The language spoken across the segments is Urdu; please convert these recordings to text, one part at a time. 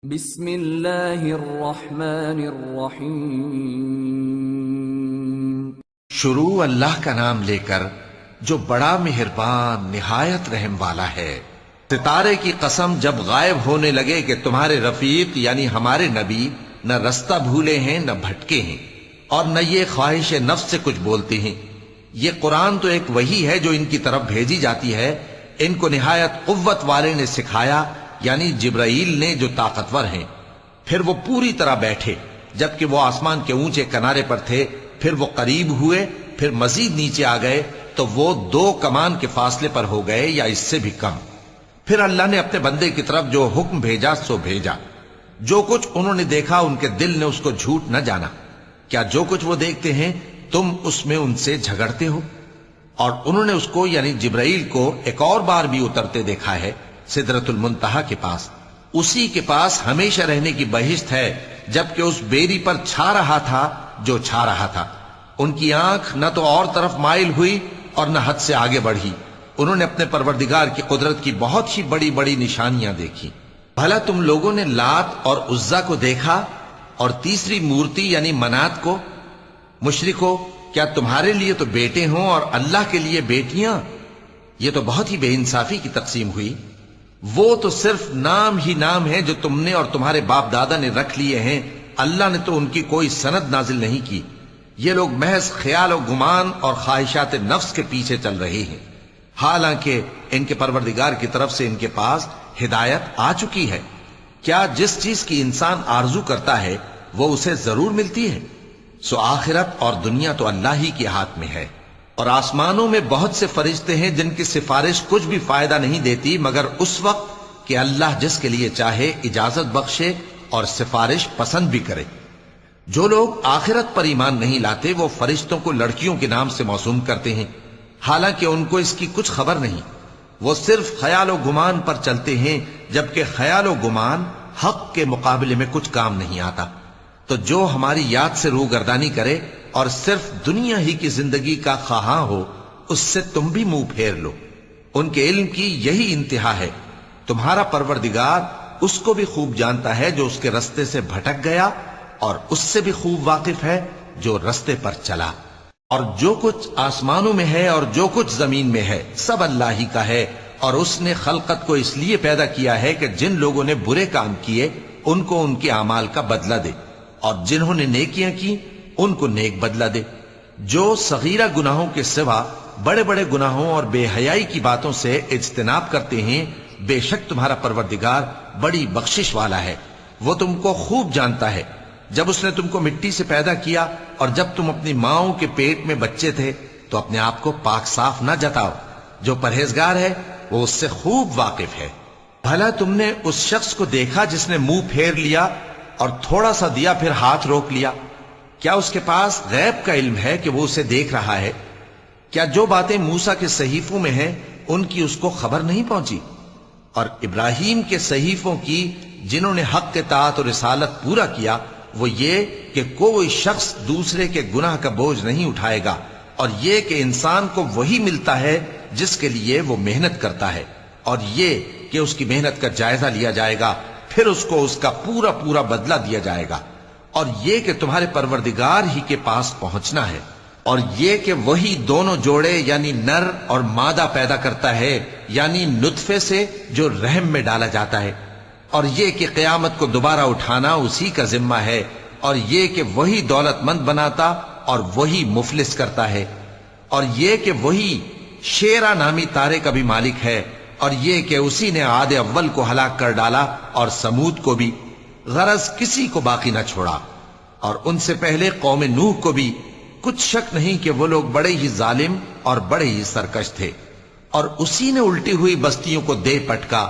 بسم اللہ الرحمن الرحیم۔ شروع اللہ کا نام لے کر جو بڑا مہربان نہایت رحم والا ہے۔ ستارے کی قسم جب غائب ہونے لگے کہ تمہارے رفیق یعنی ہمارے نبی نہ رستہ بھولے ہیں نہ بھٹکے ہیں اور نہ یہ خواہش نفس سے کچھ بولتے ہیں۔ یہ قرآن تو ایک وحی ہے جو ان کی طرف بھیجی جاتی ہے۔ ان کو نہایت قوت والے نے سکھایا یعنی جبرائیل نے جو طاقتور ہیں۔ پھر وہ پوری طرح بیٹھے جبکہ وہ آسمان کے اونچے کنارے پر تھے، پھر وہ قریب ہوئے، پھر مزید نیچے آ گئے تو وہ 2 کمان کے فاصلے پر ہو گئے یا اس سے بھی کم۔ پھر اللہ نے اپنے بندے کی طرف جو حکم بھیجا سو بھیجا۔ جو کچھ انہوں نے دیکھا ان کے دل نے اس کو جھوٹ نہ جانا۔ کیا جو کچھ وہ دیکھتے ہیں تم اس میں ان سے جھگڑتے ہو؟ اور انہوں نے اس کو یعنی جبرائیل کو ایک اور بار بھی اترتے دیکھا ہے سدرۃ المنتہا کے پاس۔ اسی کے پاس ہمیشہ رہنے کی بہشت ہے، جبکہ اس بیری پر چھا رہا تھا جو چھا رہا تھا۔ ان کی آنکھ نہ تو اور طرف مائل ہوئی اور نہ حد سے آگے بڑھی۔ انہوں نے اپنے پروردگار کی قدرت کی بہت ہی بڑی بڑی نشانیاں دیکھی۔ بھلا تم لوگوں نے لات اور عزا کو دیکھا اور تیسری مورتی یعنی منات کو؟ مشرکو، کیا تمہارے لیے تو بیٹے ہوں اور اللہ کے لیے بیٹیاں؟ یہ تو بہت ہی بے انصافی کی تقسیم ہوئی۔ وہ تو صرف نام ہی نام ہے جو تم نے اور تمہارے باپ دادا نے رکھ لیے ہیں، اللہ نے تو ان کی کوئی سند نازل نہیں کی۔ یہ لوگ محض خیال و گمان اور خواہشات نفس کے پیچھے چل رہے ہیں، حالانکہ ان کے پروردگار کی طرف سے ان کے پاس ہدایت آ چکی ہے۔ کیا جس چیز کی انسان آرزو کرتا ہے وہ اسے ضرور ملتی ہے؟ سو آخرت اور دنیا تو اللہ ہی کے ہاتھ میں ہے۔ اور آسمانوں میں بہت سے فرشتے ہیں جن کی سفارش کچھ بھی فائدہ نہیں دیتی مگر اس وقت کہ اللہ جس کے لیے چاہے اجازت بخشے اور سفارش پسند بھی کرے۔ جو لوگ آخرت پر ایمان نہیں لاتے وہ فرشتوں کو لڑکیوں کے نام سے موسوم کرتے ہیں، حالانکہ ان کو اس کی کچھ خبر نہیں۔ وہ صرف خیال و گمان پر چلتے ہیں، جبکہ خیال و گمان حق کے مقابلے میں کچھ کام نہیں آتا۔ تو جو ہماری یاد سے روگردانی کرے اور صرف دنیا ہی کی زندگی کا خواہاں ہو اس سے تم بھی منہ پھیر لو۔ ان کے علم کی یہی انتہا ہے۔ تمہارا پروردگار اس کو بھی خوب جانتا ہے جو اس کے رستے سے بھٹک گیا، اور اس سے بھی خوب واقف ہے جو رستے پر چلا۔ اور جو کچھ آسمانوں میں ہے اور جو کچھ زمین میں ہے سب اللہ ہی کا ہے، اور اس نے خلقت کو اس لیے پیدا کیا ہے کہ جن لوگوں نے برے کام کیے ان کو ان کے اعمال کا بدلہ دے، اور جنہوں نے نیکیاں کی ان کو نیک بدلہ دے۔ جو صغیرہ گناہوں کے سوا بڑے بڑے گناہوں اور بے حیائی کی باتوں سے اجتناب کرتے ہیں، بے شک تمہارا پروردگار بڑی بخشش والا ہے۔ وہ تم کو خوب جانتا ہے۔ جب اس نے تم کو مٹی سے پیدا کیا اور جب تم اپنی ماؤں کے پیٹ میں بچے تھے تو اپنے آپ کو پاک صاف نہ جتاؤ۔ جو پرہیزگار ہے وہ اس سے خوب واقف ہے۔ بھلا تم نے اس شخص کو دیکھا جس نے منہ پھیر لیا اور تھوڑا سا دیا پھر ہاتھ روک لیا؟ کیا اس کے پاس غیب کا علم ہے کہ وہ اسے دیکھ رہا ہے؟ کیا جو باتیں موسیٰ کے صحیفوں میں ہیں ان کی اس کو خبر نہیں پہنچی؟ اور ابراہیم کے صحیفوں کی جنہوں نے حق اطاعت اور رسالت پورا کیا وہ یہ کہ کوئی شخص دوسرے کے گناہ کا بوجھ نہیں اٹھائے گا، اور یہ کہ انسان کو وہی ملتا ہے جس کے لیے وہ محنت کرتا ہے، اور یہ کہ اس کی محنت کا جائزہ لیا جائے گا، پھر اس کو اس کا پورا پورا بدلہ دیا جائے گا، اور یہ کہ تمہارے پروردگار ہی کے پاس پہنچنا ہے، اور یہ کہ وہی دونوں جوڑے یعنی نر اور مادہ پیدا کرتا ہے یعنی نطفے سے جو رحم میں ڈالا جاتا ہے، اور یہ کہ قیامت کو دوبارہ اٹھانا اسی کا ذمہ ہے، اور یہ کہ وہی دولت مند بناتا اور وہی مفلس کرتا ہے، اور یہ کہ وہی شیرا نامی تارے کا بھی مالک ہے، اور یہ کہ اسی نے عاد اول کو ہلاک کر ڈالا اور سمود کو بھی، غرض کسی کو باقی نہ چھوڑا، اور ان سے پہلے قوم نوح کو بھی۔ کچھ شک نہیں کہ وہ لوگ بڑے ہی ظالم اور بڑے ہی سرکش تھے، اور اسی نے الٹی ہوئی بستیوں کو دے پٹکا،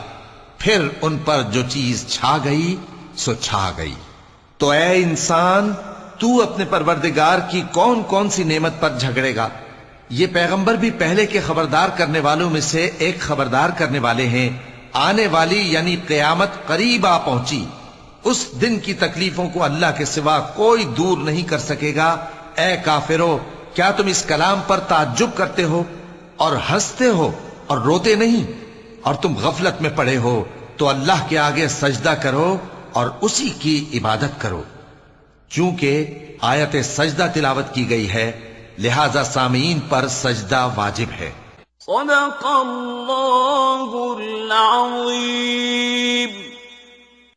پھر ان پر جو چیز چھا گئی سو چھا گئی۔ تو اے انسان، تو اپنے پروردگار کی کون کون سی نعمت پر جھگڑے گا؟ یہ پیغمبر بھی پہلے کے خبردار کرنے والوں میں سے ایک خبردار کرنے والے ہیں۔ آنے والی یعنی قیامت قریب آ پہنچی، اس دن کی تکلیفوں کو اللہ کے سوا کوئی دور نہیں کر سکے گا۔ اے کافرو، کیا تم اس کلام پر تعجب کرتے ہو اور ہنستے ہو اور روتے نہیں؟ اور تم غفلت میں پڑے ہو تو اللہ کے آگے سجدہ کرو اور اسی کی عبادت کرو. چونکہ آیت سجدہ تلاوت کی گئی ہے لہذا سامعین پر سجدہ واجب ہے. صدق اللہ العظیم.